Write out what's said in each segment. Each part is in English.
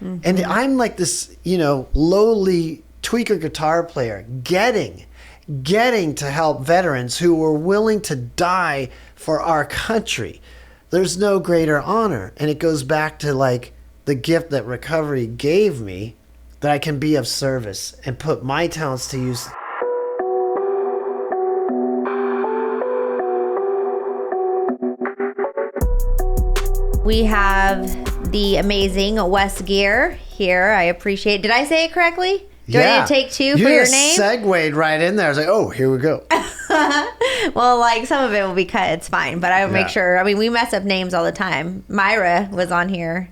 And I'm like this, lowly tweaker guitar player getting to help veterans who were willing to die for our country. There's no greater honor. And it goes back to like the gift that recovery gave me, that I can be of service and put my talents to use. We have the amazing Wes Geer here. I appreciate. Did I say it correctly? Do I need to take two for your name? You segued right in there. I was like, oh, here we go. Well, like some of it will be cut. It's fine. But I would make sure. I mean, we mess up names all the time. Myra was on here.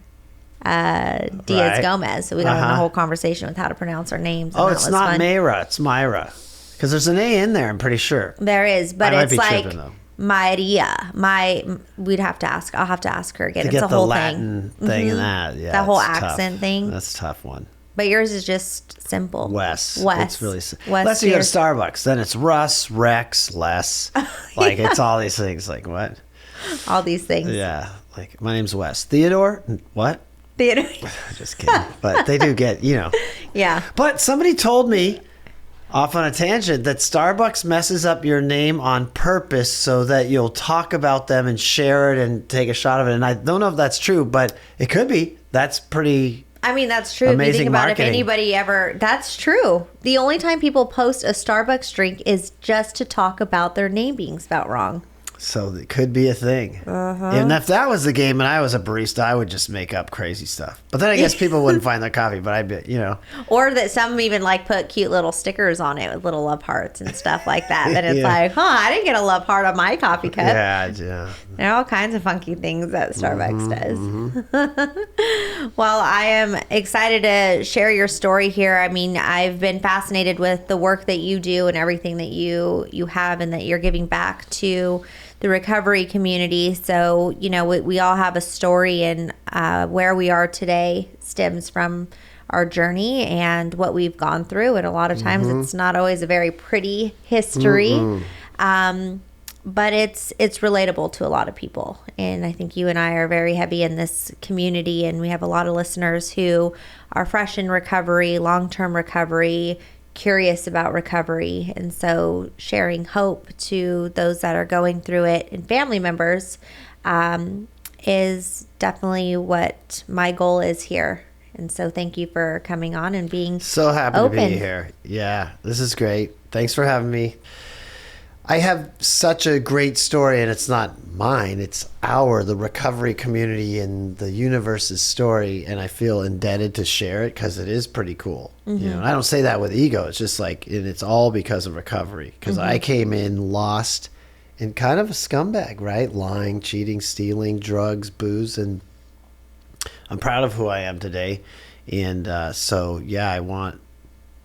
Diaz Gomez. So we got in a whole conversation with how to pronounce our names. Oh, it's not Mayra. It's Myra. Because there's an A in there, I'm pretty sure. There is. But it's like tripping, Maria. We'd have to ask. I'll have to ask her again. To It's get a the whole Latin thing and that. Yeah, the whole it's accent tough. thing. That's a tough one. But yours is just simple. Wes. It's really Wes you go to Starbucks. Then it's Russ, Rex, Les. Like it's all these things. Like what? All these things. Yeah. Like my name's Wes. Theodore? What? Theodore. Just kidding. But they do get, Yeah. But somebody told me, off on a tangent, that Starbucks messes up your name on purpose so that you'll talk about them and share it and take a shot of it. And I don't know if that's true, but it could be. That's pretty... I mean, that's true. If you think about if anybody ever... That's true. The only time people post a Starbucks drink is just to talk about their name being spelled wrong. So it could be a thing. And if that was the game and I was a barista, I would just make up crazy stuff. But then I guess people wouldn't find their coffee, but I bet, Or that some even like put cute little stickers on it with little love hearts and stuff like that. Then it's like, I didn't get a love heart on my coffee cup. Yeah. There are all kinds of funky things that Starbucks does. Well, I am excited to share your story here. I mean, I've been fascinated with the work that you do and everything that you have and that you're giving back to the recovery community. So, we all have a story, and where we are today stems from our journey and what we've gone through. And a lot of times it's not always a very pretty history. But it's relatable to a lot of people. And I think you and I are very heavy in this community, and we have a lot of listeners who are fresh in recovery, long-term recovery, curious about recovery. And so sharing hope to those that are going through it and family members is definitely what my goal is here. And so thank you for coming on and being so happy open. to be here. Yeah, this is great. Thanks for having me. I have such a great story, and it's not mine. It's the recovery community and the universe's story, and I feel indebted to share it because it is pretty cool. I don't say that with ego. It's just like, and it's all because of recovery. Because I came in lost and kind of a scumbag, right? Lying, cheating, stealing, drugs, booze, and I'm proud of who I am today. And I want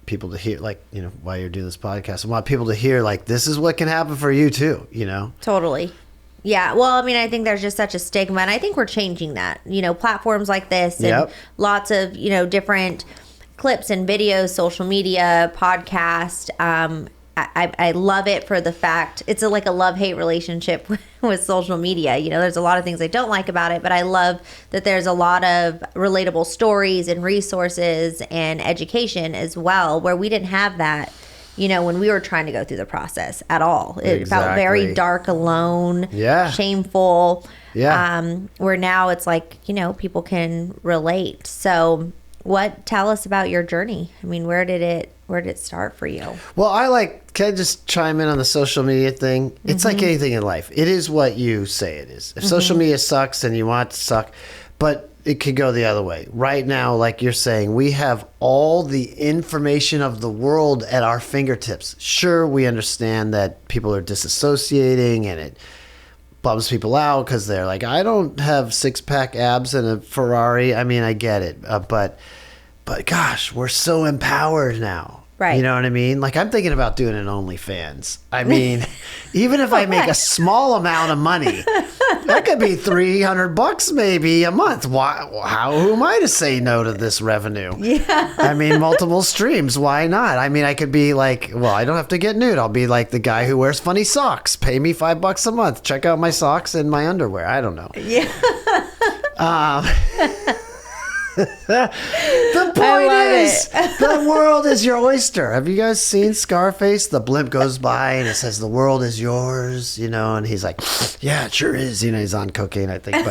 people to hear, like, while you're doing this podcast, I want people to hear, like, this is what can happen for you too, Totally. Yeah. Well, I mean, I think there's just such a stigma, and I think we're changing that, platforms like this and lots of, different clips and videos, social media, podcast. I love it for the fact it's like a love-hate relationship with social media. There's a lot of things I don't like about it, but I love that there's a lot of relatable stories and resources and education as well, where we didn't have that, when we were trying to go through the process at all. It felt very dark, alone, shameful. Yeah. Where now it's like, people can relate. So tell us about your journey. I mean, where did it start for you? Well, can I just chime in on the social media thing? It's like anything in life. It is what you say it is. If social media sucks, then you want it to suck. But it could go the other way. Right now, like you're saying, we have all the information of the world at our fingertips. Sure, we understand that people are disassociating and it bums people out because they're like, I don't have six-pack abs and a Ferrari. I mean, I get it. But gosh, we're so empowered now. Right. You know what I mean? Like, I'm thinking about doing an OnlyFans. I mean, even if I make a small amount of money, that could be $300 maybe a month. Who am I to say no to this revenue? Yeah. I mean, multiple streams. Why not? I mean, I could be like, well, I don't have to get nude. I'll be like the guy who wears funny socks. Pay me $5 a month. Check out my socks and my underwear. I don't know. Yeah. The point is, the world is your oyster. Have you guys seen Scarface? The blimp goes by and it says, the world is yours, and he's like, yeah, it sure is. He's on cocaine, I think,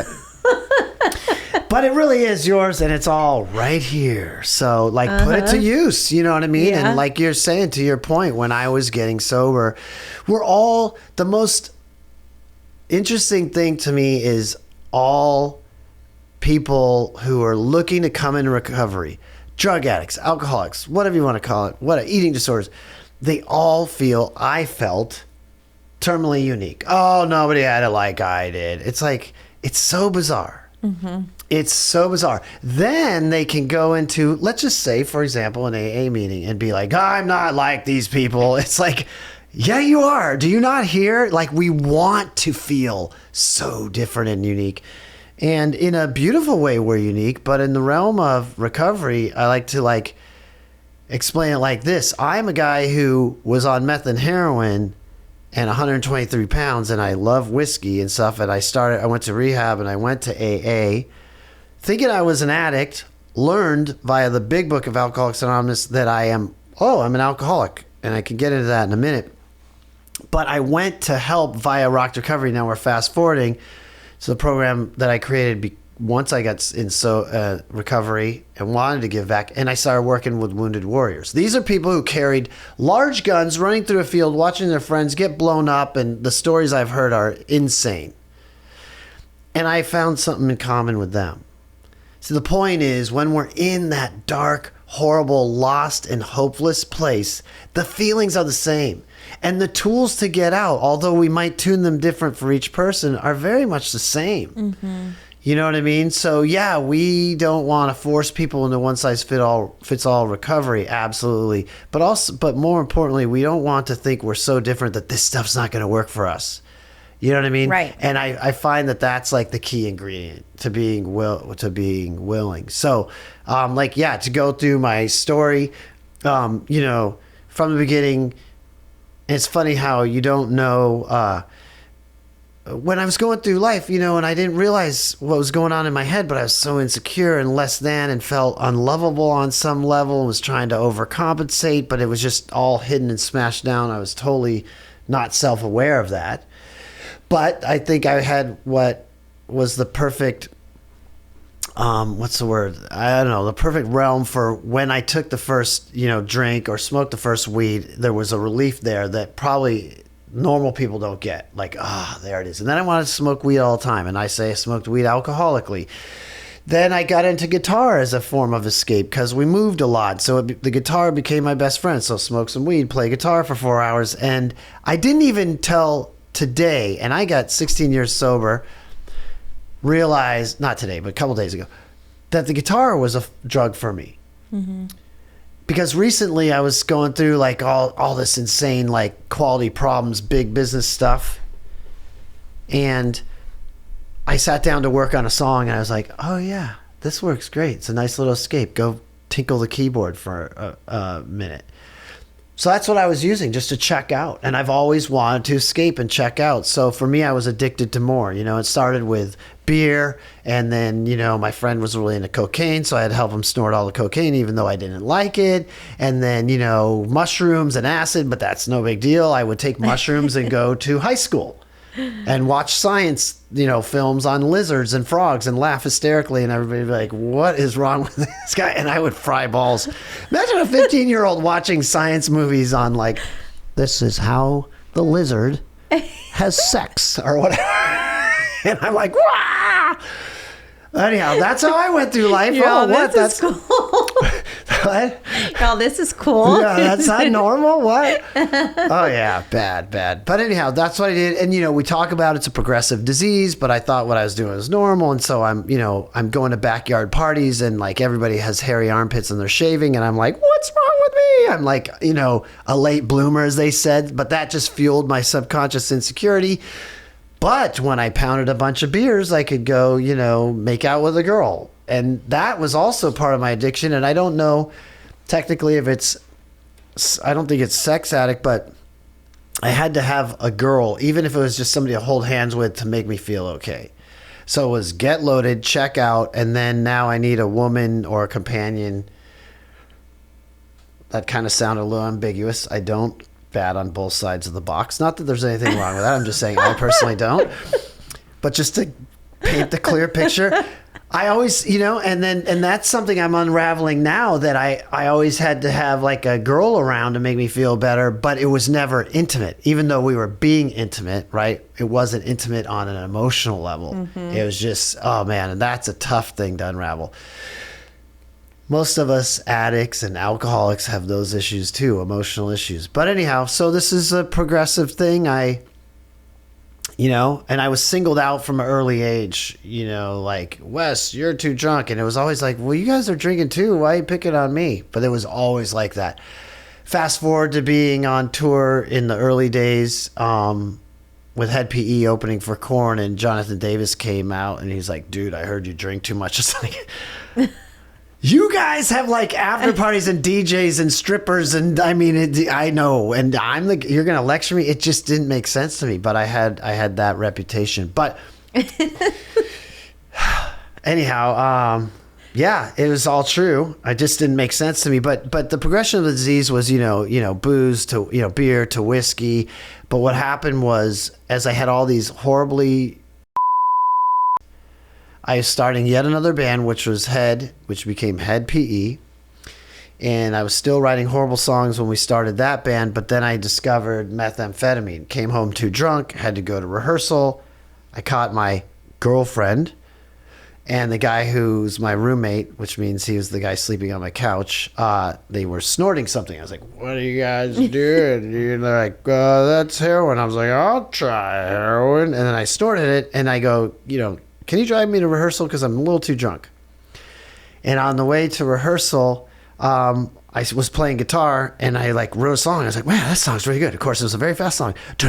but it really is yours, and it's all right here. So, put it to use, you know what I mean? Yeah. And like you're saying, to your point, when I was getting sober, we're all, the most interesting thing to me is all people who are looking to come in recovery, drug addicts, alcoholics, whatever you want to call it, eating disorders, they all feel, I felt, terminally unique. Oh, nobody had it like I did. It's like, it's so bizarre. Mm-hmm. It's so bizarre. Then they can go into, let's just say, for example, an AA meeting and be like, I'm not like these people. It's like, yeah, you are. Do you not hear? Like, we want to feel so different and unique. And in a beautiful way, we're unique. But in the realm of recovery, I like to explain it like this. I'm a guy who was on meth and heroin and 123 pounds, and I love whiskey and stuff. And I went to rehab and I went to AA thinking I was an addict, learned via the big book of Alcoholics Anonymous that I'm an alcoholic. And I can get into that in a minute. But I went to help via Rock to Recovery. Now we're fast forwarding. So the program that I created once I got in recovery and wanted to give back, and I started working with wounded warriors. These are people who carried large guns running through a field, watching their friends get blown up, and the stories I've heard are insane. And I found something in common with them. So the point is, when we're in that dark, horrible, lost, and hopeless place, the feelings are the same. And the tools to get out, although we might tune them different for each person, are very much the same. Mm-hmm. You know what I mean? So yeah, we don't want to force people into one size fits all recovery, absolutely. But more importantly, we don't want to think we're so different that this stuff's not going to work for us. You know what I mean? Right. And I find that that's like the key ingredient to being willing. So, to go through my story, from the beginning. It's funny how you don't know when I was going through life, and I didn't realize what was going on in my head, but I was so insecure and less than and felt unlovable on some level and was trying to overcompensate, but it was just all hidden and smashed down. I was totally not self-aware of that. But I think I had what was the perfect, what's the word? I don't know, the perfect realm for when I took the first, drink or smoked the first weed. There was a relief there that probably normal people don't get. Like, there it is. And then I wanted to smoke weed all the time. And I smoked weed alcoholically. Then I got into guitar as a form of escape because we moved a lot. So the guitar became my best friend. So smoke some weed, play guitar for 4 hours. And I didn't even tell today, and I got 16 years sober, realized, not today, but a couple days ago, that the guitar was a drug for me. Mm-hmm. Because recently I was going through all this insane quality problems, big business stuff. And I sat down to work on a song and I was like, oh yeah, this works great. It's a nice little escape. Go tinkle the keyboard for a minute. So that's what I was using just to check out. And I've always wanted to escape and check out. So for me, I was addicted to more. It started with beer. And then, my friend was really into cocaine. So I had to help him snort all the cocaine, even though I didn't like it. And then, mushrooms and acid, but that's no big deal. I would take mushrooms and go to high school and watch science, films on lizards and frogs and laugh hysterically. And everybody would be like, what is wrong with this guy? And I would fry balls. Imagine a 15-year-old watching science movies on this is how the lizard has sex or whatever. And I'm like, wow. Anyhow, that's how I went through life. That's cool. What? Y'all, this is cool. Yeah, that's not normal. What? Oh yeah, bad. But anyhow, that's what I did. And we talk about it's a progressive disease, but I thought what I was doing was normal. And so I'm going to backyard parties and everybody has hairy armpits and they're shaving, and I'm like, what's wrong with me? I'm a late bloomer, as they said, but that just fueled my subconscious insecurity. But when I pounded a bunch of beers, I could go, make out with a girl. And that was also part of my addiction. And I don't know technically if I don't think it's sex addict, but I had to have a girl, even if it was just somebody to hold hands with, to make me feel okay. So it was get loaded, check out, and then now I need a woman or a companion. That kind of sounded a little ambiguous. I don't bat on both sides of the box. Not that there's anything wrong with that. I'm just saying I personally don't. But just to paint the clear picture, I always, and that's something I'm unraveling now, that I always had to have like a girl around to make me feel better, but it was never intimate. Even though we were being intimate, right? It wasn't intimate on an emotional level. Mm-hmm. It was just, oh man, and that's a tough thing to unravel. Most of us addicts and alcoholics have those issues too, emotional issues. But anyhow, so this is a progressive thing. And I was singled out from an early age, like, Wes, you're too drunk. And it was always like, well, you guys are drinking too. Why are you picking on me? But it was always like that. Fast forward to being on tour in the early days with Head PE opening for Korn, and Jonathan Davis came out and he's like, dude, I heard you drink too much. It's like... You guys have like after parties and DJs and strippers, and I mean, I know, and you're gonna lecture me. It just didn't make sense to me, but I had that reputation. But anyhow, yeah, it was all true. It just didn't make sense to me. But the progression of the disease was, booze to beer to whiskey. But what happened was, as I had all these horribly. I was starting yet another band, which became Head PE. And I was still writing horrible songs when we started that band, but then I discovered methamphetamine. Came home too drunk, had to go to rehearsal. I caught my girlfriend and the guy who's my roommate, which means he was the guy sleeping on my couch. They were snorting something. I was like, what are you guys doing? And they're like, that's heroin. I was like, I'll try heroin. And then I snorted it, and I go, can you drive me to rehearsal? Because I'm a little too drunk. And on the way to rehearsal, I was playing guitar, and I wrote a song. I was like, man, that song's really good. Of course, it was a very fast song. I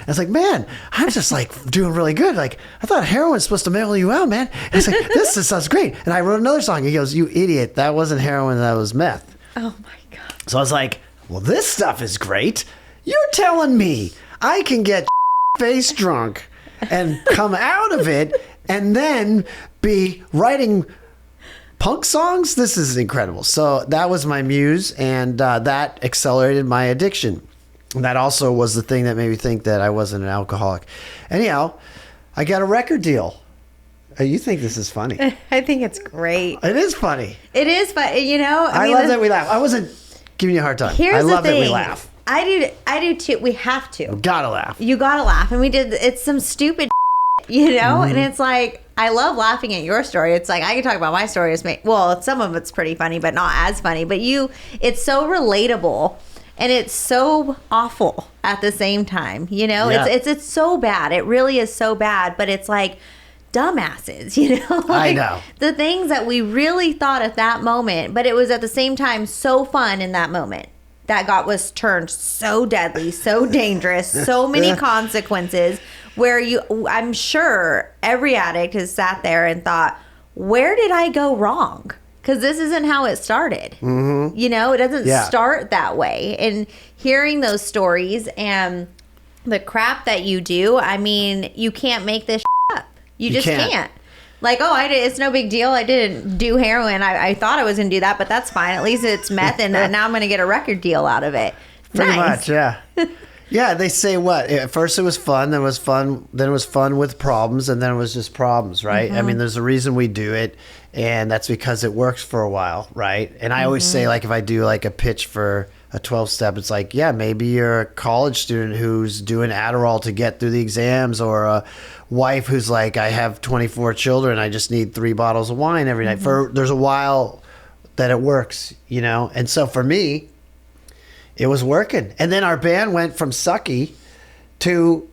was like, man, I'm just doing really good. I thought heroin was supposed to mellow you out, man. And I was like, this sounds great. And I wrote another song. He goes, you idiot. That wasn't heroin. That was meth. Oh my God. So I was like, well, this stuff is great. You're telling me I can get face drunk and come out of it and then be writing punk songs? This is incredible. So that was my muse, and that accelerated my addiction. And that also was the thing that made me think that I wasn't an alcoholic. Anyhow, I got a record deal. You think this is funny? I think it's great. It is funny. It is, but I love that we laugh. I wasn't giving you a hard time. I love that we laugh. I do too. We have to. Gotta laugh. You gotta laugh. And it's some stupid mm-hmm. And it's like, I love laughing at your story. It's like, I can talk about my story some of it's pretty funny, but not as funny. But it's so relatable, and it's so awful at the same time. Yeah. It's so bad. It really is so bad, but it's like dumbasses, I know. The things that we really thought at that moment, but it was at the same time so fun in that moment. That was turned so deadly, so dangerous, so many consequences, where I'm sure every addict has sat there and thought, where did I go wrong? Because this isn't how it started. Mm-hmm. It doesn't start that way. And hearing those stories and the crap that you do, I mean, you can't make this up. You just can't. It's no big deal. I didn't do heroin. I thought I was going to do that, but that's fine. At least it's meth, and now I'm going to get a record deal out of it. Pretty much, yeah. Yeah, they say what? At first it was fun, then it was fun with problems, and then it was just problems, right? Mm-hmm. I mean, there's a reason we do it, and that's because it works for a while, right? And I always say, if I do a pitch for a 12-step, it's like, yeah, maybe you're a college student who's doing Adderall to get through the exams, or a wife who's like, I have 24 children, I just need 3 bottles of wine every night. There's a while that it works, And so for me, it was working. And then our band went from sucky to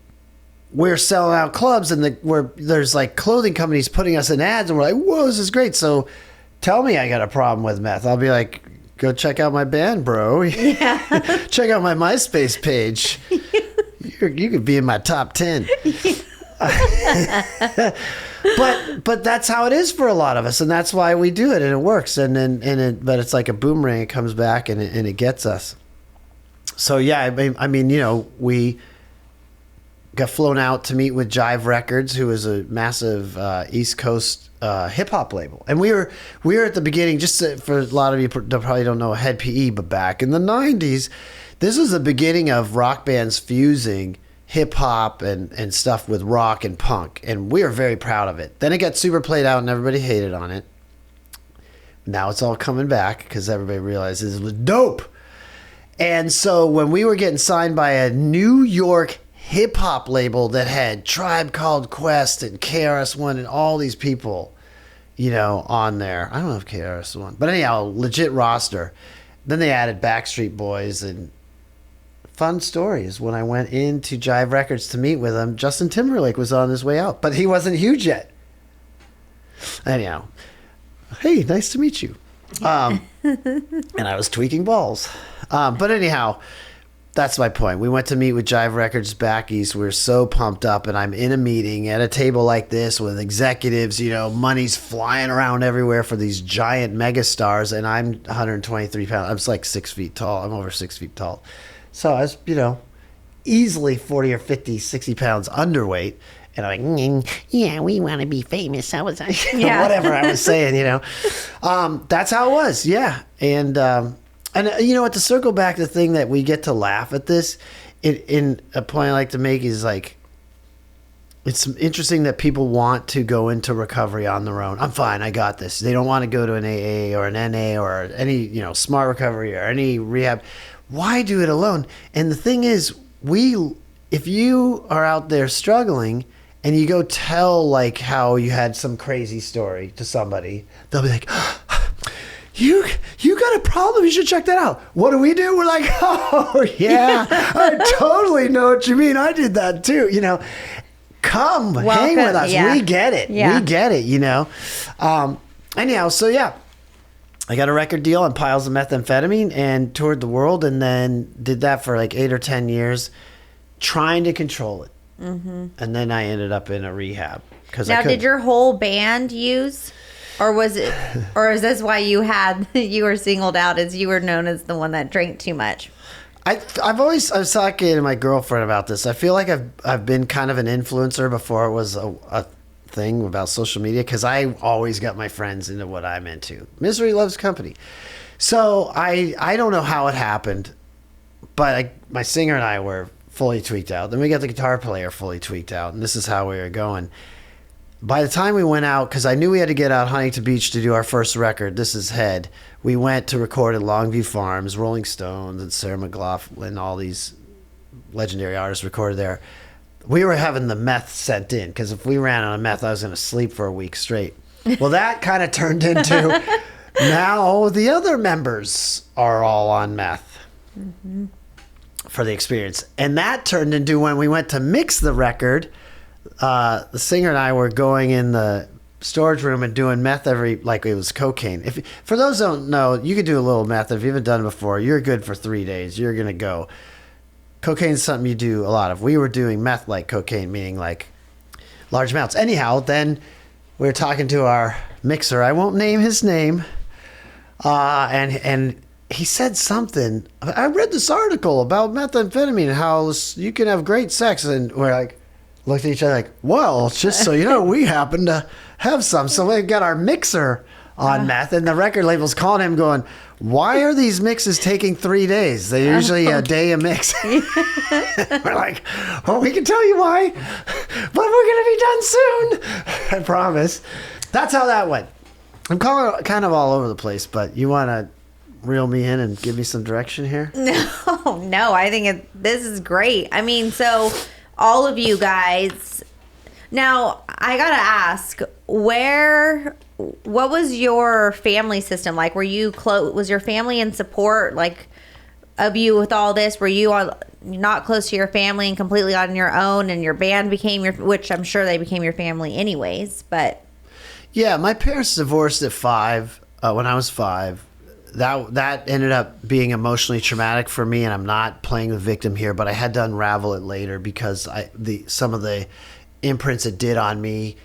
we're selling out clubs, and there's clothing companies putting us in ads, and we're like, whoa, this is great. So tell me I got a problem with meth. I'll be like, go check out my band, bro. Yeah. Check out my MySpace page. You could be in my top 10. But that's how it is for a lot of us, and that's why we do it, and it works. But it's like a boomerang. It comes back and it gets us. So yeah, I mean, we got flown out to meet with Jive Records, who is a massive East Coast hip hop label. And we were at the beginning, for a lot of you that probably don't know Head PE, but back in the 90s, this was the beginning of rock bands fusing hip hop and stuff with rock and punk. And we were very proud of it. Then it got super played out and everybody hated on it. Now it's all coming back because everybody realizes it was dope. And so when we were getting signed by a New York hip hop label that had Tribe Called Quest and KRS-One and all these people, on there. I don't know if KRS-One, but anyhow, legit roster. Then they added Backstreet Boys, and fun story is when I went into Jive Records to meet with him, Justin Timberlake was on his way out, but he wasn't huge yet. Anyhow, hey, nice to meet you. And I was tweaking balls. But anyhow, that's my point. We went to meet with Jive Records back east. We were so pumped up, and I'm in a meeting at a table like this with executives, money's flying around everywhere for these giant mega stars, and I'm 123 pounds. I was like 6 feet tall. I'm over 6 feet tall. So I was, easily 40 or 50, 60 pounds underweight. And I'm like, yeah, we want to be famous. I was, whatever I was saying, That's how it was, yeah. And to circle back, the thing that we get to laugh at this, in a point I like to make is like, it's interesting that people want to go into recovery on their own. I'm fine, I got this. They don't want to go to an AA or an NA or any, smart recovery or any rehab. Why do it alone? And the thing is, if you are out there struggling and you go tell like how you had some crazy story to somebody, they'll be like, You got a problem? You should check that out. What do? We're like, oh, yeah, I totally know what you mean. I did that too, Come, hang with us. Yeah. We get it. Yeah. We get it, Anyhow, so yeah. I got a record deal on piles of methamphetamine and toured the world, and then did that for like 8 or 10 years, trying to control it. Mm-hmm. And then I ended up in a rehab. Did your whole band use... Or is this why you were singled out as you were known as the one that drank too much? I was talking to my girlfriend about this. I feel like I've been kind of an influencer before it was a thing about social media, because I always got my friends into what I'm into. Misery loves company. So I don't know how it happened, but my singer and I were fully tweaked out. Then we got the guitar player fully tweaked out, and this is how we were going. By the time we went out, because I knew we had to get out Huntington Beach to do our first record, This Is Head, we went to record at Longview Farms, Rolling Stones and Sarah McLachlan, all these legendary artists recorded there. We were having the meth sent in, because if we ran out of meth, I was going to sleep for a week straight. Well, that kind of turned into now the other members are all on meth for the experience. And that turned into when we went to mix the record, the singer and I were going in the storage room and doing meth like it was cocaine. For those who don't know, you could do a little meth. If you haven't done it before, you're good for 3 days. You're going to go. Cocaine is something you do a lot of. We were doing meth like cocaine, meaning like large amounts. Anyhow, then we were talking to our mixer. I won't name his name. And he said something. I read this article about methamphetamine and how you can have great sex. And we're like, looked at each other like, well, just so you know, we happen to have some. So we got our mixer on meth, and the record label's calling him going, why are these mixes taking 3 days? They're usually a day a mix. We're like, well, we can tell you why, but we're going to be done soon. I promise. That's how that went. I'm kind of all over the place, but you want to reel me in and give me some direction here? No, I think this is great. I mean, so all of you guys, now I got to ask, what was your family system like? Were you close? Was your family in support, like, of you with all this? Were you not close to your family and completely on your own, and your band became which I'm sure they became your family anyways, but. Yeah, my parents divorced at 5, when I was 5. That ended up being emotionally traumatic for me, and I'm not playing the victim here, but I had to unravel it later because some of the imprints it did on me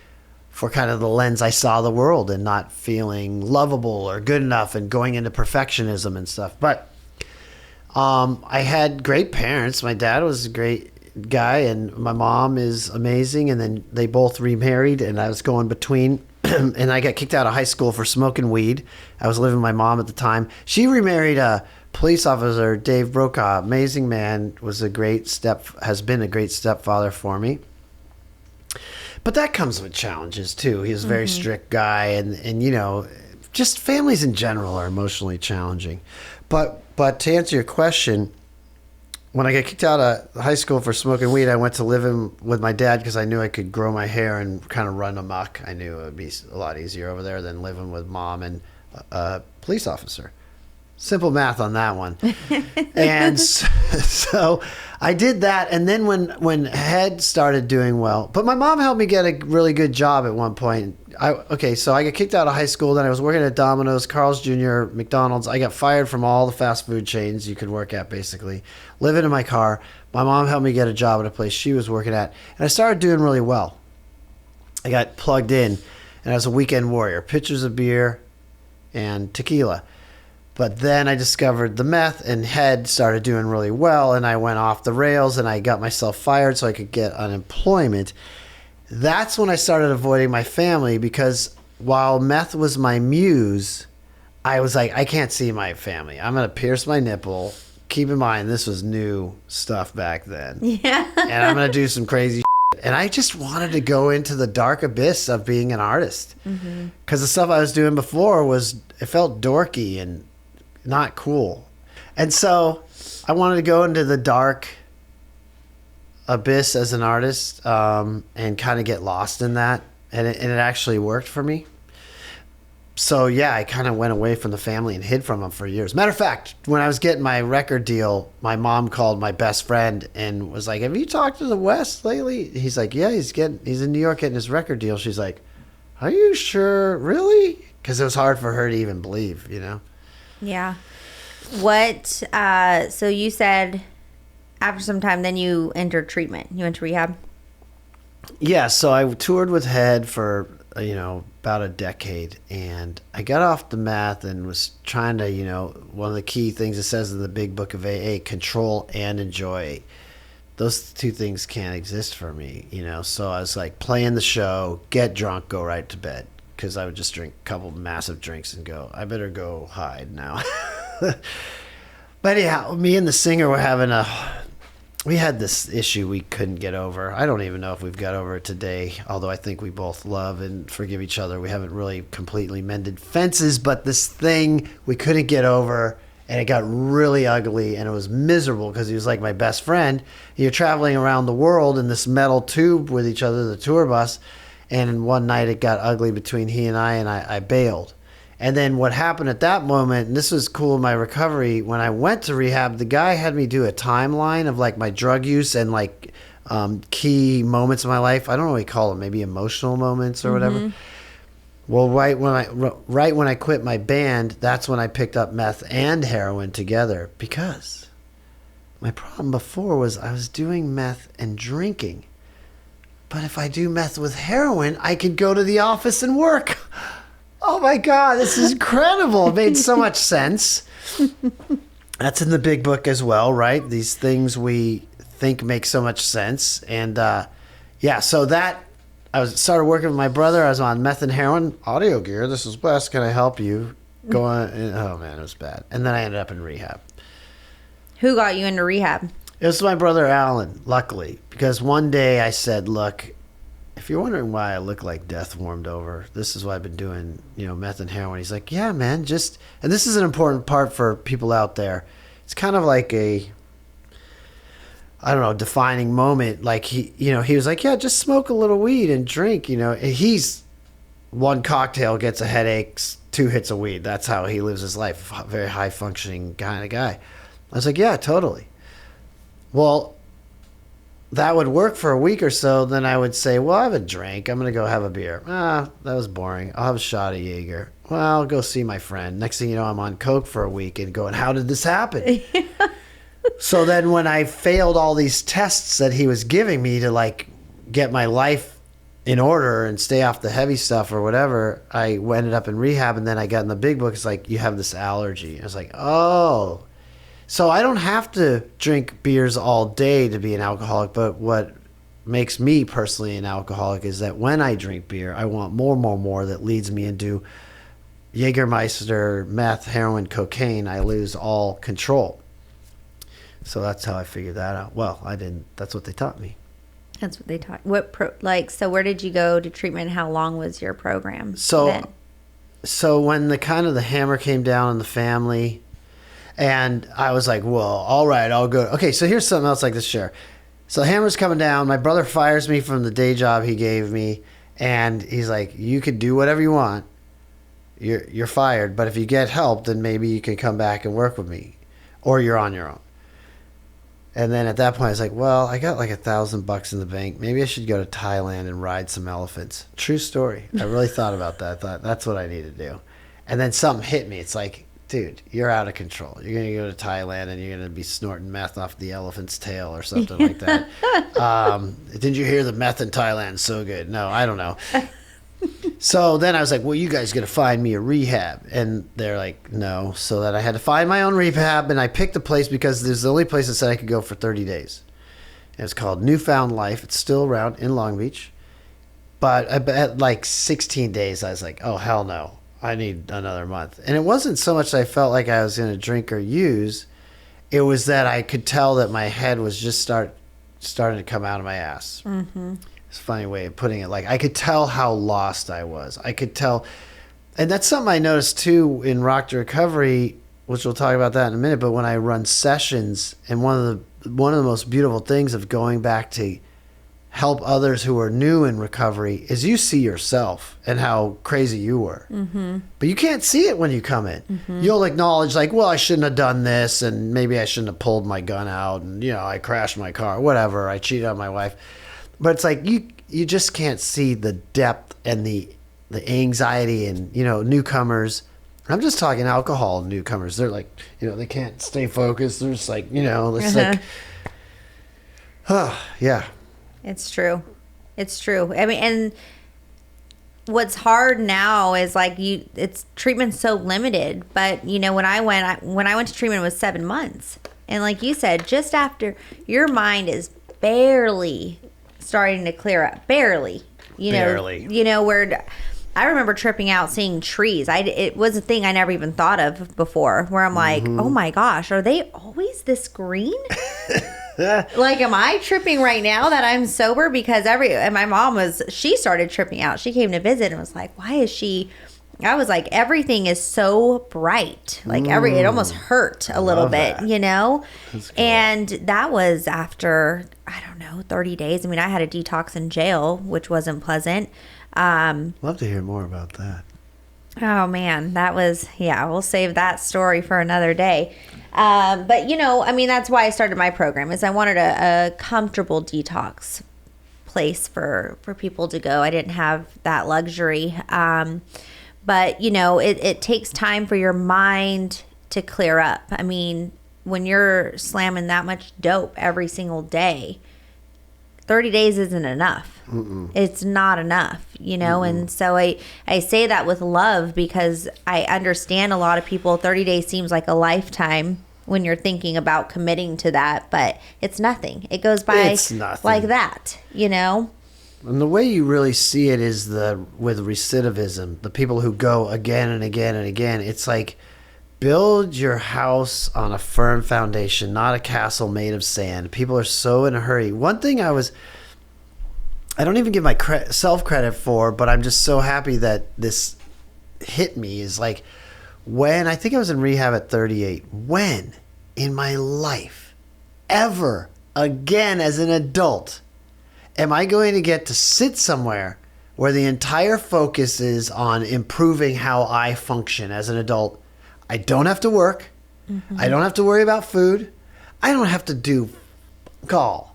for kind of the lens I saw the world, and not feeling lovable or good enough and going into perfectionism and stuff. But I had great parents. My dad was great. guy, and my mom is amazing. And then they both remarried, and I was going between. And I got kicked out of high school for smoking weed. I was living with my mom at the time. She remarried a police officer, Dave Brokaw, amazing man, has been a great stepfather for me. But that comes with challenges too. He was a very strict guy, and you know, just families in general are emotionally challenging. But to answer your question, when I got kicked out of high school for smoking weed, I went to live in with my dad because I knew I could grow my hair and kind of run amok. I knew it would be a lot easier over there than living with mom and a police officer. Simple math on that one. And so I did that. And then when Head started doing well, but my mom helped me get a really good job at one point. So I got kicked out of high school. Then I was working at Domino's, Carl's Jr., McDonald's. I got fired from all the fast food chains you could work at, basically. Living in my car. My mom helped me get a job at a place she was working at. And I started doing really well. I got plugged in, and I was a weekend warrior. Pitchers of beer and tequila. But then I discovered the meth, and Head started doing really well, and I went off the rails, and I got myself fired so I could get unemployment. That's when I started avoiding my family, because while meth was my muse, I was like, I can't see my family. I'm going to pierce my nipple. Keep in mind, this was new stuff back then. Yeah. And I'm going to do some crazy shit. And I just wanted to go into the dark abyss of being an artist. Because the stuff I was doing before it felt dorky and not cool. And so I wanted to go into the dark abyss as an artist, and kind of get lost in that. And it actually worked for me. So yeah, I kind of went away from the family and hid from them for years. Matter of fact, when I was getting my record deal, my mom called my best friend and was like, "Have you talked to the West lately?" He's like, "Yeah, he's in New York getting his record deal." She's like, "Are you sure? Really?" Because it was hard for her to even believe, you know? Yeah. So you said after some time, then you entered treatment. You went to rehab? Yeah, so I toured with Head for, about a decade, and I got off the meth and was trying to, one of the key things it says in the big book of AA, control and enjoy. Those two things can't exist for me, so I was like playing the show, get drunk, go right to bed, because I would just drink a couple massive drinks and go, I better go hide now. But yeah, me and the singer were we had this issue we couldn't get over. I don't even know if we've got over it today, although I think we both love and forgive each other. We haven't really completely mended fences, but this thing we couldn't get over, and it got really ugly, and it was miserable because he was like my best friend. You're traveling around the world in this metal tube with each other, the tour bus, and one night it got ugly between he and I bailed. And then what happened at that moment, and this was cool in my recovery, when I went to rehab, the guy had me do a timeline of like my drug use and like key moments in my life. I don't know what you call them, maybe emotional moments or whatever. Well, right when I quit my band, that's when I picked up meth and heroin together, because my problem before was I was doing meth and drinking. But if I do meth with heroin, I could go to the office and work. Oh my God, this is incredible. It made so much sense. That's in the big book as well, right? These things we think make so much sense. And so that I started working with my brother. I was on meth and heroin. Audio gear, this is Wes. Can I help you? Go on. Oh man, it was bad. And then I ended up in rehab. Who got you into rehab? It was my brother Alan, luckily, because one day I said, look, if you're wondering why I look like death warmed over, this is why I've been doing, meth and heroin. He's like, yeah, man, and this is an important part for people out there. It's kind of like defining moment. Like he was like, yeah, just smoke a little weed and drink, he's one cocktail gets a headache, 2 hits of weed. That's how he lives his life. Very high functioning kind of guy. I was like, yeah, totally. Well, that would work for a week or so. Then I would say, well, I have a drink. I'm going to go have a beer. That was boring. I'll have a shot of Jaeger. Well, I'll go see my friend. Next thing you know, I'm on coke for a week and going, how did this happen? So then when I failed all these tests that he was giving me to like get my life in order and stay off the heavy stuff or whatever, I ended up in rehab. And then I got in the big book. It's like, you have this allergy. I was like, oh. So I don't have to drink beers all day to be an alcoholic, but what makes me personally an alcoholic is that when I drink beer, I want more that leads me into Jägermeister, meth, heroin, cocaine. I lose all control. So that's how I figured that out. Well, I didn't. That's what they taught me. That's what they taught. So where did you go to treatment? How long was your program? So when the hammer came down on the family, and I was like, well, all right, I'll go. Okay, so here's something else like this, share. So the hammer's coming down. My brother fires me from the day job he gave me, and he's like, you could do whatever you want. You're fired, but if you get help, then maybe you can come back and work with me, or you're on your own. And then at that point, I was like, well, I got like $1,000 in the bank. Maybe I should go to Thailand and ride some elephants. True story. I really thought about that. I thought that's what I need to do. And then something hit me. It's like, dude, you're out of control. You're going to go to Thailand and you're going to be snorting meth off the elephant's tail or something like that. Didn't you hear the meth in Thailand? So good. No, I don't know. So then I was like, well, you guys got to find me a rehab. And they're like, no. So that I had to find my own rehab. And I picked a place because there's the only place that said I could go for 30 days. And it's called Newfound Life. It's still around in Long Beach. But at like 16 days, I was like, oh, hell no. I need another month. And it wasn't so much that I felt like I was going to drink or use. It was that I could tell that my head was just starting to come out of my ass. Mm-hmm. It's a funny way of putting it. Like, I could tell how lost I was. I could tell. And that's something I noticed, too, in Rock to Recovery, which we'll talk about that in a minute. But when I run sessions, and one of the most beautiful things of going back to help others who are new in recovery is you see yourself and how crazy you were. Mm-hmm. But you can't see it when you come in. Mm-hmm. You'll acknowledge, like, well, I shouldn't have done this, and maybe I shouldn't have pulled my gun out, and, I crashed my car, whatever. I cheated on my wife. But it's like you just can't see the depth and the anxiety and, newcomers. I'm just talking alcohol newcomers. They're like, they can't stay focused. They're just like, it's like, yeah. It's true. It's true. I mean, and what's hard now is like it's treatment's so limited. But, when I went to treatment, it was 7 months. And like you said, just after your mind is barely starting to clear up, barely. Where I remember tripping out seeing trees. It was a thing I never even thought of before, where I'm like, oh my gosh, are they always this green? Like, am I tripping right now that I'm sober? Because and my mom she started tripping out. She came to visit and was like, why is she? I was like, everything is so bright. Like it almost hurt a little bit, Cool. And that was after, I don't know, 30 days. I mean, I had a detox in jail, which wasn't pleasant. Love to hear more about that. Oh man, that was, we'll save that story for another day. But that's why I started my program, is I wanted a comfortable detox place for people to go. I didn't have that luxury. But, it takes time for your mind to clear up. I mean, when you're slamming that much dope every single day, 30 days isn't enough. Mm-mm. It's not enough, Mm-mm. And so I say that with love, because I understand a lot of people, 30 days seems like a lifetime when you're thinking about committing to that, but it's nothing. It goes by like that, And the way you really see it is with recidivism, the people who go again and again and again. It's like, build your house on a firm foundation, not a castle made of sand. People are so in a hurry. One thing I don't even give myself credit for, but I'm just so happy that this hit me, is like, when I think I was in rehab at 38, when in my life ever again as an adult am I going to get to sit somewhere where the entire focus is on improving how I function as an adult? I don't have to work. Mm-hmm. I don't have to worry about food. I don't have to do call,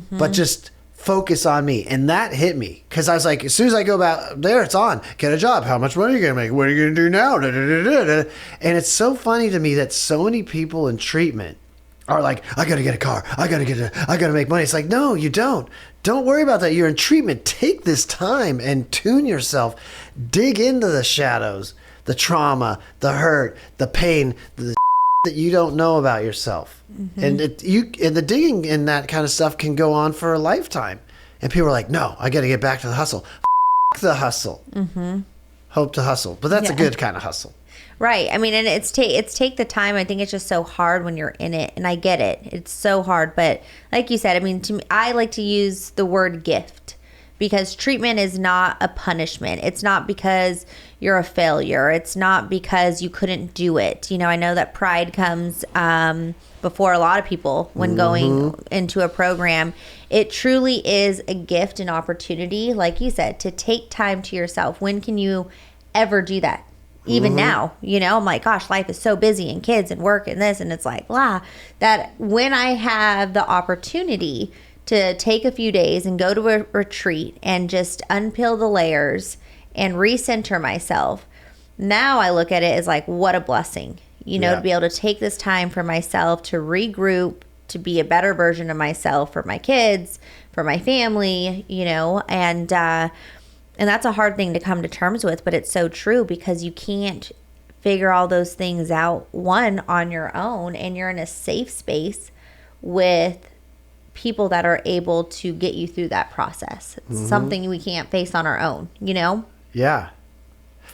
but just focus on me. And that hit me, because I was like, as soon as I go about there, it's on. Get a job. How much money are you going to make? What are you going to do now? Da, da, da, da, da. And it's so funny to me that so many people in treatment are like, I got to get a car. I got to make money. It's like, no, you don't. Don't worry about that. You're in treatment. Take this time and tune yourself. Dig into the shadows, the trauma, the hurt, the pain, the that you don't know about yourself. And and the digging and that kind of stuff can go on for a lifetime. And people are like, no, I got to get back to the hustle. The hustle. Hope to hustle. But that's a good kind of hustle. Right. I mean, and it's take the time. I think it's just so hard when you're in it. And I get it. It's so hard. But like you said, I mean, to me, I like to use the word gift, because treatment is not a punishment. It's not because you're a failure. It's not because you couldn't do it. You know, I know that pride comes before a lot of people when going into a program. It truly is a gift and opportunity, like you said, to take time to yourself. When can you ever do that? Even now, you know, I'm like, gosh, life is so busy, and kids and work and this, and it's like, that when I have the opportunity to take a few days and go to a retreat and just unpeel the layers and recenter myself, now I look at it as like, what a blessing, you know, to be able to take this time for myself to regroup, to be a better version of myself for my kids, for my family, you know, and that's a hard thing to come to terms with, but it's so true, because you can't figure all those things out on your own, and you're in a safe space with people that are able to get you through that process. It's something we can't face on our own, you know? Yeah.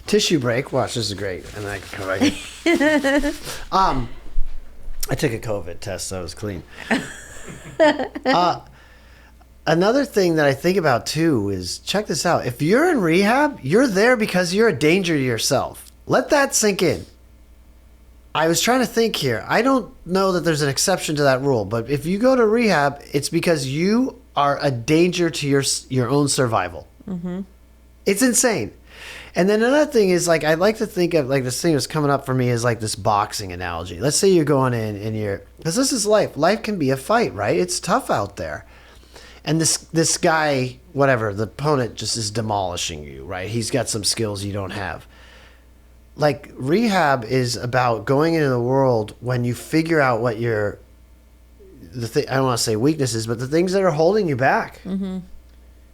Tissue break. Watch, this is great. And I can come back in. I took a COVID test, so I was clean. Another thing that I think about too is, check this out. If you're in rehab, you're there because you're a danger to yourself. Let that sink in. I was trying to think here. I don't know that there's an exception to that rule, but if you go to rehab, it's because you are a danger to your own survival. It's insane. And then another thing is, like, I like to think of, like, this thing that's coming up for me is like this boxing analogy. Let's say you're going in and because this is life. Life can be a fight, right? It's tough out there. And this guy, whatever, the opponent just is demolishing you, right? He's got some skills you don't have. Like, rehab is about going into the world when you figure out what I don't want to say weaknesses, but the things that are holding you back.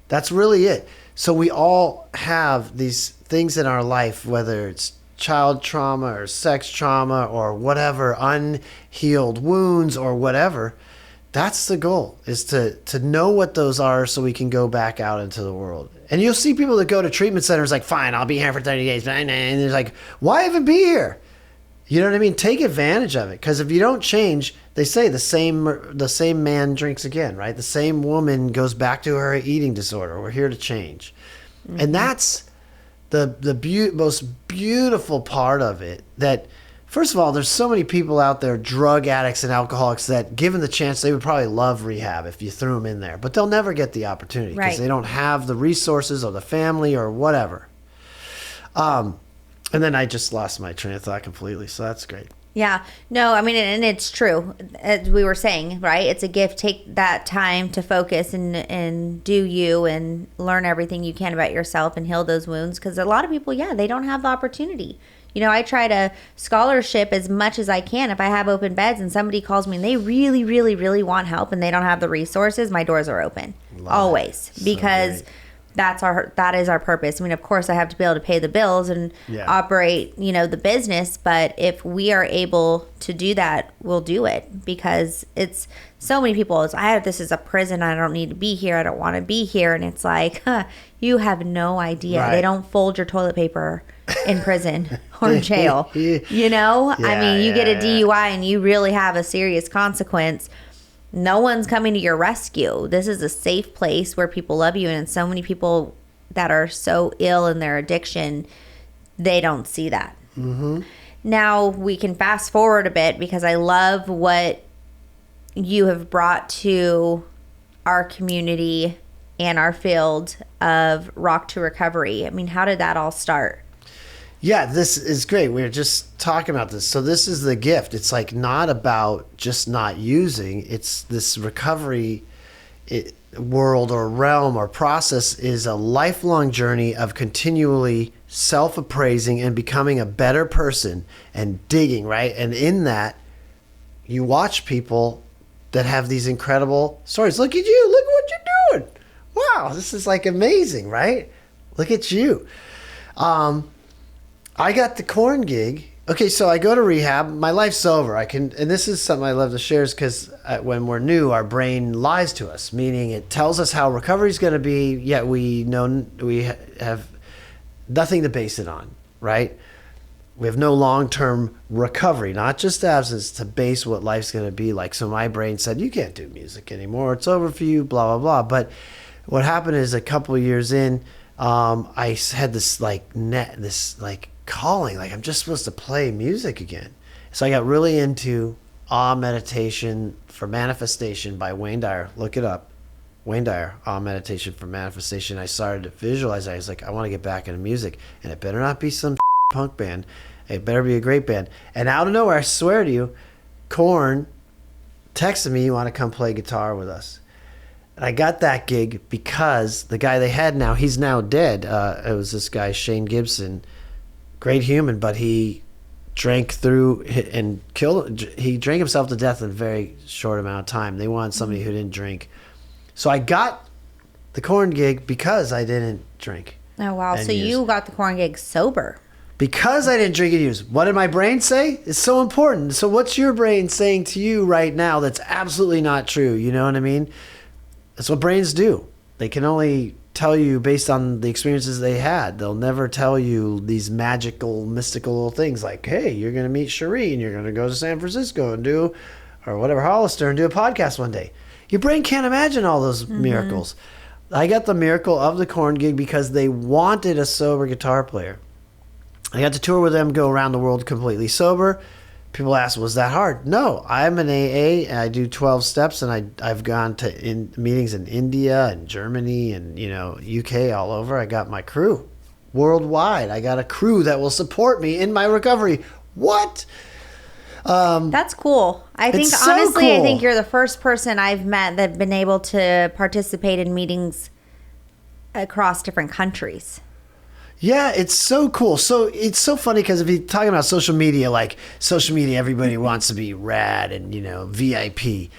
That's really it. So we all have these things in our life, whether it's child trauma or sex trauma or whatever, unhealed wounds or whatever. That's the goal, is to know what those are so we can go back out into the world. And you'll see people that go to treatment centers like, fine, I'll be here for 30 days. And they're like, why even be here? You know what I mean? Take advantage of it. Because if you don't change, they say the same man drinks again, right? The same woman goes back to her eating disorder. We're here to change. And that's the most beautiful part of it, that first of all, there's so many people out there, drug addicts and alcoholics, that given the chance, they would probably love rehab if you threw them in there. But they'll never get the opportunity because they don't have the resources or the family or whatever. And then I just lost my train of thought completely. So that's great. Yeah. No, I mean, and it's true. As we were saying, right? It's a gift. Take that time to focus and do you and learn everything you can about yourself and heal those wounds. Because a lot of people, they don't have the opportunity. You know, I try to scholarship as much as I can. If I have open beds and somebody calls me and they really, really, really want help and they don't have the resources, my doors are open. Always. Because that is our purpose. I mean, of course, I have to be able to pay the bills and operate, the business. But if we are able to do that, we'll do it, because it's so many people. This is a prison. I don't need to be here. I don't want to be here. And it's like, you have no idea. Right. They don't fold your toilet paper in prison or jail. You get a DUI and you really have a serious consequence. No one's coming to your rescue. This is a safe place where people love you. And so many people that are so ill in their addiction, they don't see that. Now we can fast forward a bit, because I love what you have brought to our community and our field of Rock to Recovery. I mean, how did that all start? Yeah, this is great. We were just talking about this. So this is the gift. It's like not about just not using. It's this recovery world or realm or process is a lifelong journey of continually self-appraising and becoming a better person and digging, right? And in that, you watch people that have these incredible stories. Look at you. Look what you're doing. Wow, this is like amazing, right? Look at you. I got the Korn gig Okay, so I go to rehab. My life's over. And this is something I love to share, is because when we're new, our brain lies to us, meaning it tells us how recovery is going to be, yet we have nothing to base it on, right? We have no long-term recovery, not just absence, to base what life's going to be like. So my brain said, you can't do music anymore. It's over for you, blah, blah, blah. But what happened is a couple of years in, I had this calling, like I'm just supposed to play music again. So I got really into meditation for manifestation by Wayne Dyer. Look it up. Wayne Dyer, meditation for manifestation. I started to visualize. I was like, I want to get back into music, and it better not be some punk band. It better be a great band. And out of nowhere, I swear to you, Korn texted me, you want to come play guitar with us? And I got that gig because the guy they had now, he's now dead. It was this guy, Shane Gibson. Great human, but he drank through and he drank himself to death in a very short amount of time. They wanted somebody who didn't drink. So I got the Korn gig because I didn't drink. Oh, wow. So you got the Korn gig sober. Because I didn't drink and use. What did my brain say? It's so important. So what's your brain saying to you right now that's absolutely not true? You know what I mean? That's what brains do. They can only tell you based on the experiences they had. They'll never tell you these magical, mystical things like, hey, you're going to meet Cheree and you're going to go to San Francisco and do, or whatever, Hollister, and do a podcast one day. Your brain can't imagine all those miracles. I got the miracle of the Korn gig because they wanted a sober guitar player. I got to tour with them, go around the world completely sober. People ask, was that hard? No, I'm an AA, and I do 12 steps, and I've gone to meetings in India and Germany and, UK, all over. I got my crew worldwide. I got a crew that will support me in my recovery. What? That's cool. I think, so honestly, cool. I think you're the first person I've met that's been able to participate in meetings across different countries. Yeah, it's so cool. So it's so funny because if you're talking about social media, everybody wants to be rad and, VIP.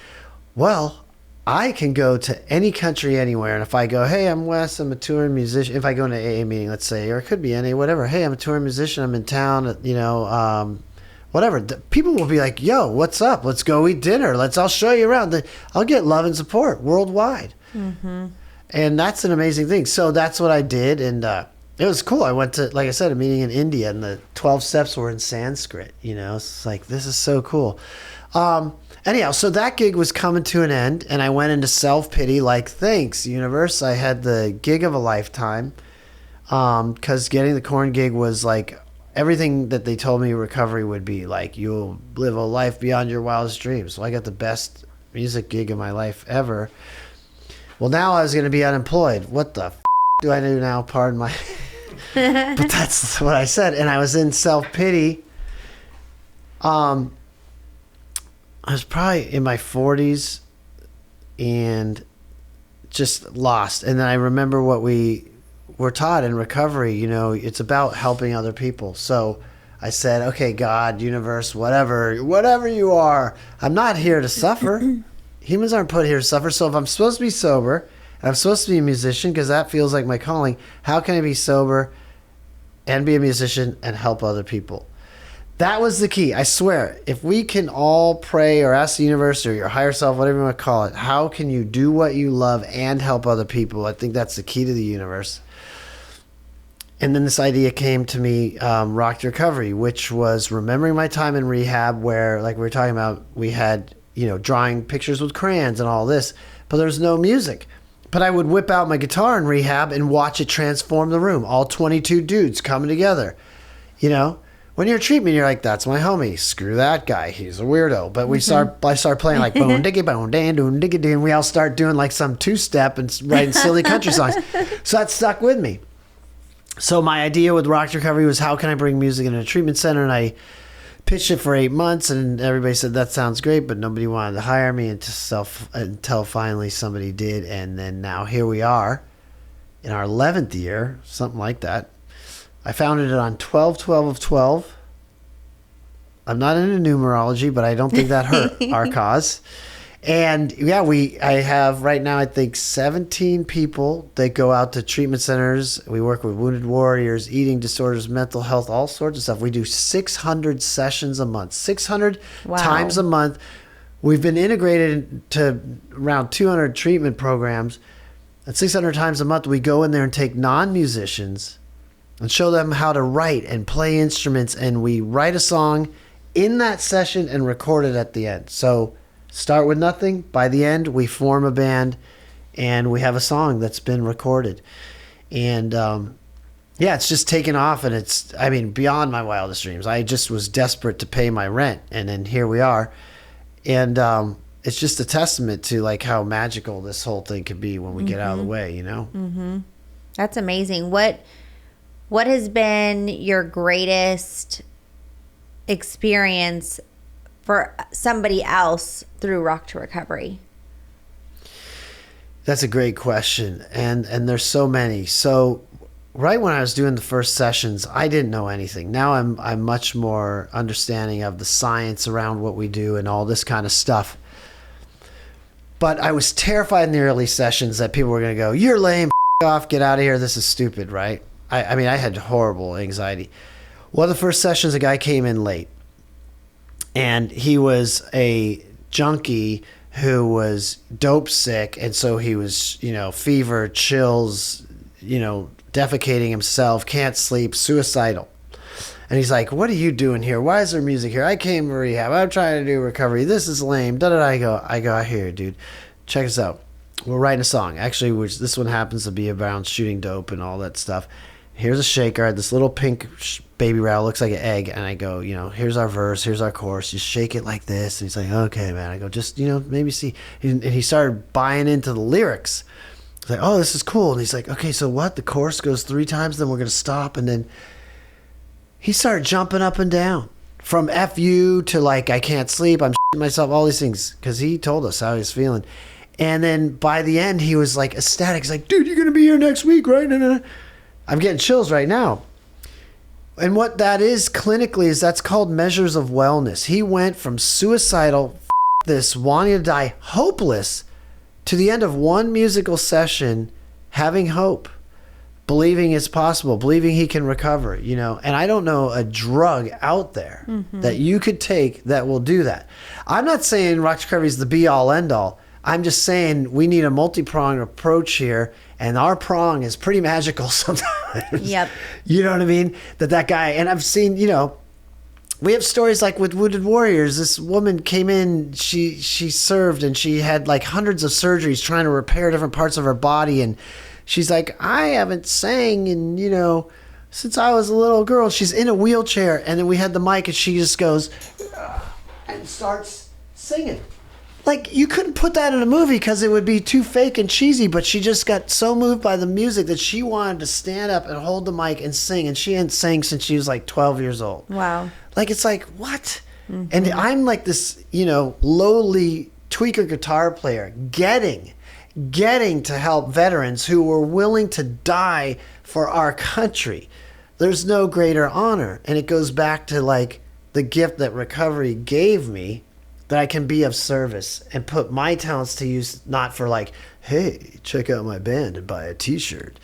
Well, I can go to any country anywhere. And if I go, hey, I'm Wes, I'm a touring musician. If I go into an AA meeting, let's say, or it could be NA, whatever. Hey, I'm a touring musician. I'm in town, whatever. People will be like, yo, what's up? Let's go eat dinner. I'll show you around. I'll get love and support worldwide. Mm-hmm. And that's an amazing thing. So that's what I did. And, it was cool. I went to, like I said, a meeting in India, and the 12 steps were in Sanskrit. It's like, this is so cool. Anyhow, so that gig was coming to an end, and I went into self-pity, like, thanks, universe. I had the gig of a lifetime, because getting the Korn gig was like everything that they told me recovery would be. Like, you'll live a life beyond your wildest dreams. So I got the best music gig of my life ever. Well, now I was going to be unemployed. What the do I do now? Pardon my... But that's what I said. And I was in self-pity. I was probably in my 40s and just lost. And then I remember what we were taught in recovery. It's about helping other people. So I said, okay, God, universe, whatever you are, I'm not here to suffer. Humans aren't put here to suffer. So if I'm supposed to be sober, and I'm supposed to be a musician because that feels like my calling, how can I be sober and be a musician and help other people? That was the key. I swear, if we can all pray or ask the universe or your higher self, whatever you want to call it, how can you do what you love and help other people? I think that's the key to the universe. And then this idea came to me, Rock to Recovery, which was remembering my time in rehab where, like we were talking about, we had, drawing pictures with crayons and all this, but there's no music. But I would whip out my guitar in rehab and watch it transform the room. All 22 dudes coming together. When you're a treatment, you're like, that's my homie. Screw that guy. He's a weirdo. But I start playing like boom, diggy, boom, dan, doom, diggy, and we all start doing like some two-step and writing silly country songs. So that stuck with me. So my idea with Rock to Recovery was, how can I bring music in a treatment center? And I pitched it for 8 months, and everybody said that sounds great, but nobody wanted to hire me until finally somebody did. And then now here we are in our 11th year, something like that. I founded it on 12/12 of 12. I'm not into numerology, but I don't think that hurt our cause. And yeah, I have right now, I think 17 people that go out to treatment centers. We work with wounded warriors, eating disorders, mental health, all sorts of stuff. We do 600 sessions a month, 600 times a month. We've been integrated to around 200 treatment programs. And 600 times a month, we go in there and take non-musicians and show them how to write and play instruments. And we write a song in that session and record it at the end. So start with nothing. By the end, we form a band and we have a song that's been recorded. And yeah, it's just taken off, and it's, I mean, beyond my wildest dreams. I just was desperate to pay my rent, and then here we are. And it's just a testament to like how magical this whole thing could be when we get out of the way, you know? Mm-hmm. That's amazing. What has been your greatest experience for somebody else through Rock to Recovery? That's a great question. And there's so many. So right when I was doing the first sessions, I didn't know anything. Now I'm much more understanding of the science around what we do and all this kind of stuff. But I was terrified in the early sessions that people were going to go, "You're lame, off, get out of here. This is stupid," right? I mean, I had horrible anxiety. One of the first sessions, a guy came in late. And he was a junkie who was dope sick. And so he was, you know, fever, chills, you know, defecating himself, can't sleep, suicidal. And he's like, "What are you doing here? Why is there music here? I came to rehab. I'm trying to do recovery. This is lame." I go, "I hear you, dude. Check this out. We're writing a song." Actually, this one happens to be around shooting dope and all that stuff. Here's a shaker. I had this little pink baby rattle, looks like an egg. And I go, you know, here's our verse, here's our chorus. Just shake it like this. And he's like, "Okay, man." I go, "Just, you know, maybe see." And he started buying into the lyrics. I was like, "Oh, this is cool." And he's like, "Okay, so what? The chorus goes 3 times, then we're going to stop." And then he started jumping up and down from F you to like, "I can't sleep, I'm shitting myself," all these things. Because he told us how he was feeling. And then by the end, he was like ecstatic. He's like, "Dude, you're going to be here next week, right?" No. I'm getting chills right now. And what that is clinically is that's called measures of wellness. He went from suicidal, this, wanting to die, hopeless, to the end of one musical session, having hope, believing it's possible, believing he can recover, you know. And I don't know a drug out there that you could take that will do that. I'm not saying Rock to Recovery is the be-all, end-all. I'm just saying we need a multi-pronged approach here, and our prong is pretty magical sometimes. Yep. You know what I mean? That guy, and I've seen, you know, we have stories like with Wounded Warriors. This woman came in, she served, and she had like hundreds of surgeries trying to repair different parts of her body, and she's like, "I haven't sang in, you know, since I was a little girl." She's in a wheelchair, and then we had the mic, and she just goes and starts singing. Like, you couldn't put that in a movie because it would be too fake and cheesy, but she just got so moved by the music that she wanted to stand up and hold the mic and sing, and she hadn't sang since she was like 12 years old. Wow. Like, it's like, what? And I'm like this, you know, lowly tweaker guitar player getting to help veterans who were willing to die for our country. There's no greater honor. And it goes back to like the gift that recovery gave me, that I can be of service and put my talents to use, not for like, "Hey, check out my band and buy a t-shirt."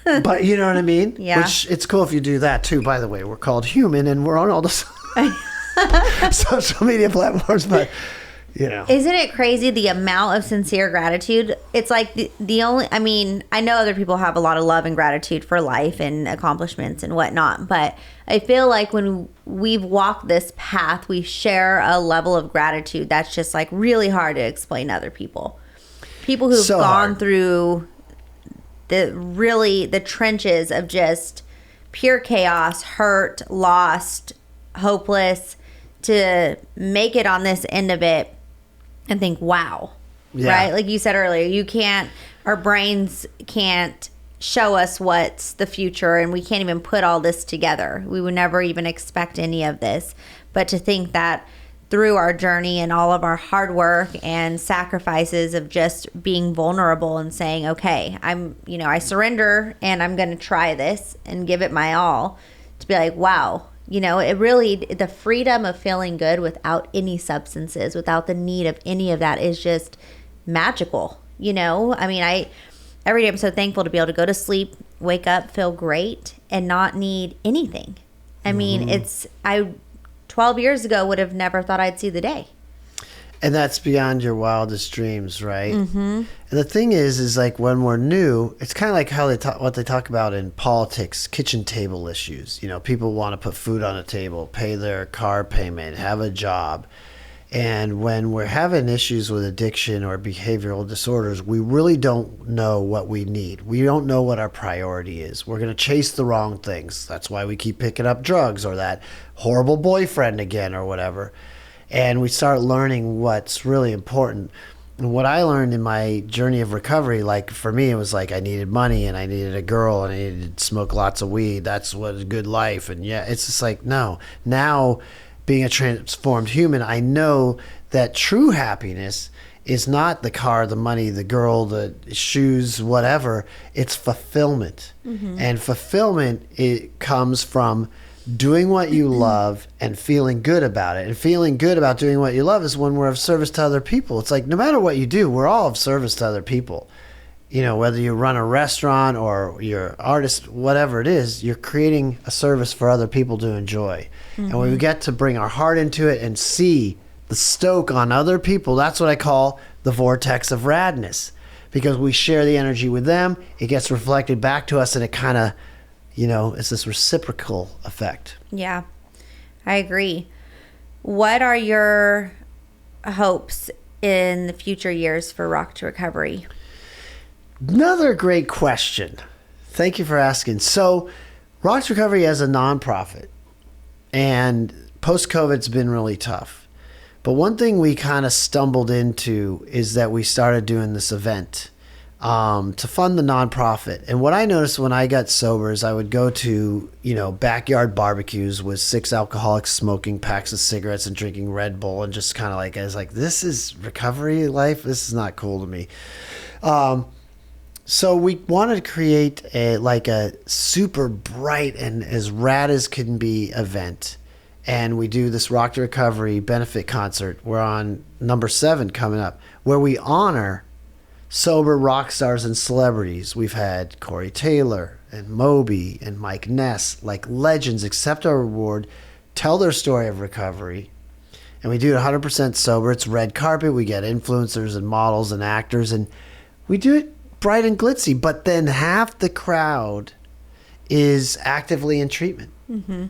But you know what I mean? Yeah. Which, it's cool if you do that too, by the way. We're called Human, and we're on all the social media platforms, but you know. Isn't it crazy the amount of sincere gratitude? It's like the only, I mean, I know other people have a lot of love and gratitude for life and accomplishments and whatnot, but I feel like when we've walked this path, we share a level of gratitude that's just like really hard to explain to other people. People who've gone through the trenches of just pure chaos, hurt, lost, hopeless, to make it on this end of it and think, wow, right? Like you said earlier, our brains can't show us what's the future, and we can't even put all this together. We would never even expect any of this. But to think that through our journey and all of our hard work and sacrifices of just being vulnerable and saying, okay, I surrender and I'm going to try this and give it my all, to be like, wow, You know, it really, the freedom of feeling good without any substances, without the need of any of that is just magical. You know, I mean, every day I'm so thankful to be able to go to sleep, wake up, feel great, and not need anything. I mean, 12 years ago would have never thought I'd see the day. And that's beyond your wildest dreams, right? And the thing is like when we're new, it's kind of like how what they talk about in politics, kitchen table issues. You know, people want to put food on a table, pay their car payment, have a job. And when we're having issues with addiction or behavioral disorders, we really don't know what we need. We don't know what our priority is. We're going to chase the wrong things. That's why we keep picking up drugs or that horrible boyfriend again or whatever. And we start learning what's really important. And what I learned in my journey of recovery, like for me, it was like I needed money and I needed a girl and I needed to smoke lots of weed. That's what a good life. And yeah, it's just like, no. Now, being a transformed human, I know that true happiness is not the car, the money, the girl, the shoes, whatever. It's fulfillment. And fulfillment, it comes from doing what you love and feeling good about it. And feeling good about doing what you love is when we're of service to other people. It's like no matter what you do, we're all of service to other people. You know, whether you run a restaurant or you're an artist, whatever it is, you're creating a service for other people to enjoy. And when we get to bring our heart into it and see the stoke on other people, that's what I call the vortex of radness. Because we share the energy with them, it gets reflected back to us, and it kind of, you know, it's this reciprocal effect. Yeah, I agree. What are your hopes in the future years for Rock to Recovery? Another great question. Thank you for asking. So, Rock to Recovery as a nonprofit, and post-COVID's been really tough. But one thing we kind of stumbled into is that we started doing this event to fund the nonprofit. And what I noticed when I got sober is I would go to, you know, backyard barbecues with 6 alcoholics smoking packs of cigarettes and drinking Red Bull, and just kind of like, I was like, this is recovery life? This is not cool to me. So we wanted to create a super bright and as rad as can be event. And we do this Rock to Recovery benefit concert. We're on number 7 coming up, where we honor sober rock stars and celebrities. We've had Corey Taylor and Moby and Mike Ness, like legends, accept our reward, tell their story of recovery. And we do it 100% sober. It's red carpet. We get influencers and models and actors, and we do it bright and glitzy. But then half the crowd is actively in treatment.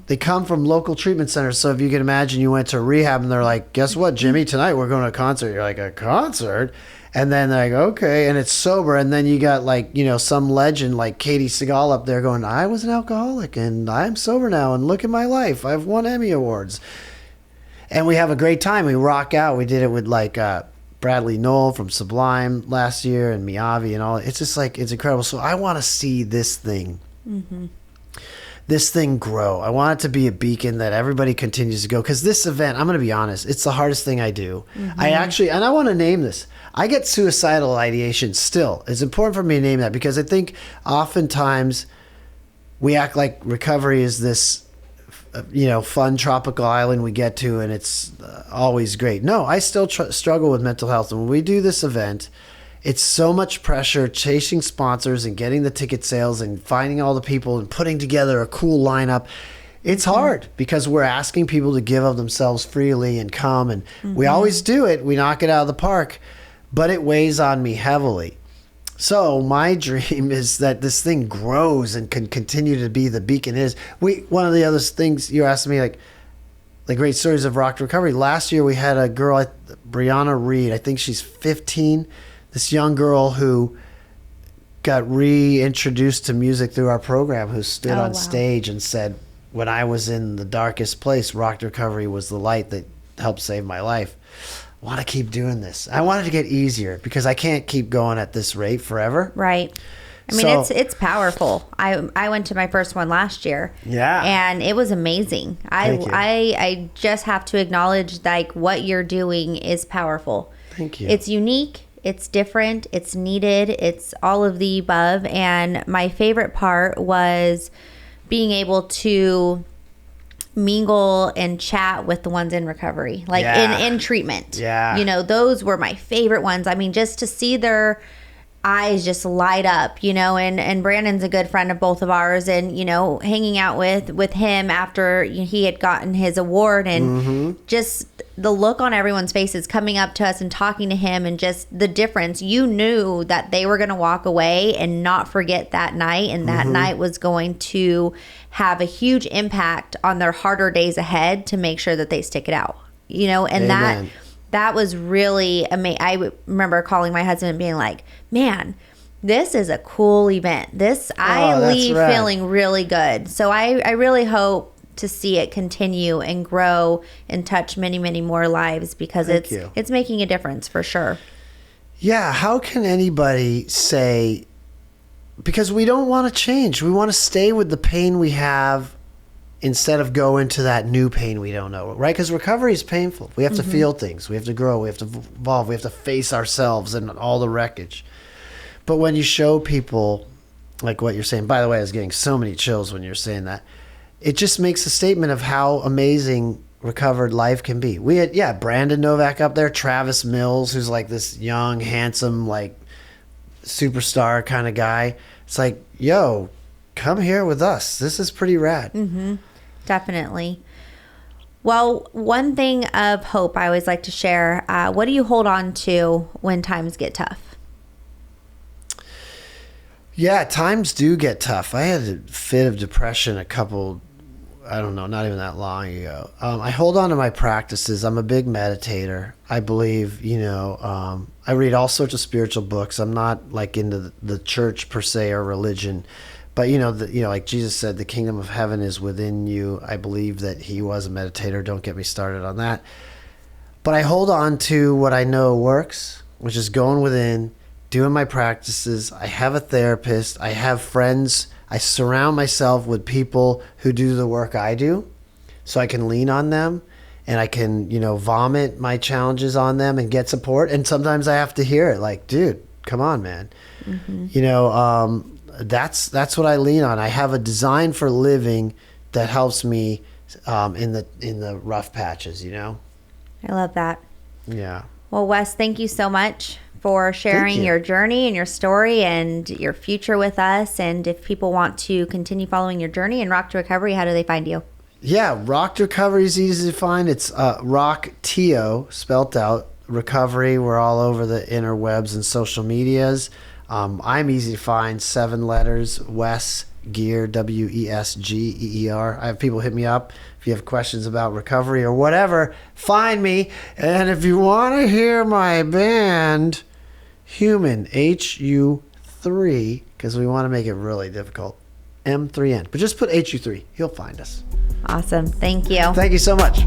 They come from local treatment centers. So if you can imagine, you went to rehab and they're like, guess what, Jimmy, tonight we're going to a concert. You're like, a concert? And then they're like, okay, and it's sober. And then you got like, you know, some legend like Katie Seagal up there going, I was an alcoholic and I'm sober now and look at my life. I've won Emmy Awards. And we have a great time. We rock out. We did it with like Bradley Knoll from Sublime last year and Miyavi and all. It's just like, it's incredible. So I want to see this thing. This thing grow. I want it to be a beacon that everybody continues to go. Because this event, I'm going to be honest, it's the hardest thing I do. I actually, and I want to name this, I get suicidal ideation still. It's important for me to name that because I think oftentimes we act like recovery is this, you know, fun tropical island we get to and it's always great. No, I still struggle with mental health. And when we do this event, it's so much pressure chasing sponsors and getting the ticket sales and finding all the people and putting together a cool lineup. It's hard because we're asking people to give of themselves freely and come. And we always do it. We knock it out of the park. But it weighs on me heavily. So my dream is that this thing grows and can continue to be the beacon it is. One of the other things you asked me, like the great stories of Rock to Recovery. Last year we had a girl, Brianna Reed. I think she's 15. This young girl who got reintroduced to music through our program, who stood on stage and said, when I was in the darkest place, Rock to Recovery was the light that helped save my life. I want to keep doing this. I want it to get easier because I can't keep going at this rate forever. Right. I mean, it's powerful. I went to my first one last year. Yeah. And it was amazing. I just have to acknowledge like what you're doing is powerful. Thank you. It's unique. It's different. It's needed. It's all of the above. And my favorite part was being able to mingle and chat with the ones in recovery, like in treatment. Yeah. You know, those were my favorite ones. I mean, just to see their eyes just light up, you know, and Brandon's a good friend of both of ours, and, you know, hanging out with him after he had gotten his award, and just the look on everyone's faces coming up to us and talking to him, and just the difference. You knew that they were going to walk away and not forget that night, and that night was going to have a huge impact on their harder days ahead to make sure that they stick it out, you know. And Amen. that was really amazing. I remember calling my husband and being like, man, this is a cool event. I leave feeling really good. So I really hope to see it continue and grow and touch many, many more lives, because it's making a difference for sure. Yeah. How can anybody say, because we don't want to change. We want to stay with the pain we have instead of go into that new pain we don't know, right? Because recovery is painful. We have to feel things. We have to grow. We have to evolve. We have to face ourselves and all the wreckage. But when you show people, like what you're saying, by the way, I was getting so many chills when you're saying that. It just makes a statement of how amazing recovered life can be. We had, Brandon Novak up there, Travis Mills, who's like this young, handsome, like superstar kind of guy. It's like, yo, come here with us. This is pretty rad. Definitely. Well, one thing of hope I always like to share, what do you hold on to when times get tough? Yeah, times do get tough. I had a fit of depression not even that long ago. I hold on to my practices. I'm a big meditator. I believe, I read all sorts of spiritual books. I'm not like into the church per se or religion. But, like Jesus said, the kingdom of heaven is within you. I believe that he was a meditator. Don't get me started on that. But I hold on to what I know works, which is going within, doing my practices. I have a therapist. I have friends. I surround myself with people who do the work I do, so I can lean on them, and I can, vomit my challenges on them and get support. And sometimes I have to hear it, like, dude, come on, man. That's what I lean on. I have a design for living that helps me in the rough patches, I love that. Yeah. Well, Wes, thank you so much for sharing your journey and your story and your future with us. And if people want to continue following your journey in Rock to Recovery, how do they find you? Yeah, Rock to Recovery is easy to find. It's Rock T-O, spelt out, Recovery. We're all over the interwebs and social medias. I'm easy to find, 7 letters, Wes Geer, Wesgeer. I have people hit me up. If you have questions about recovery or whatever, find me. And if you want to hear my band, Human, HU3, because we want to make it really difficult, M3N. But just put HU3. You'll find us. Awesome. Thank you. Thank you so much.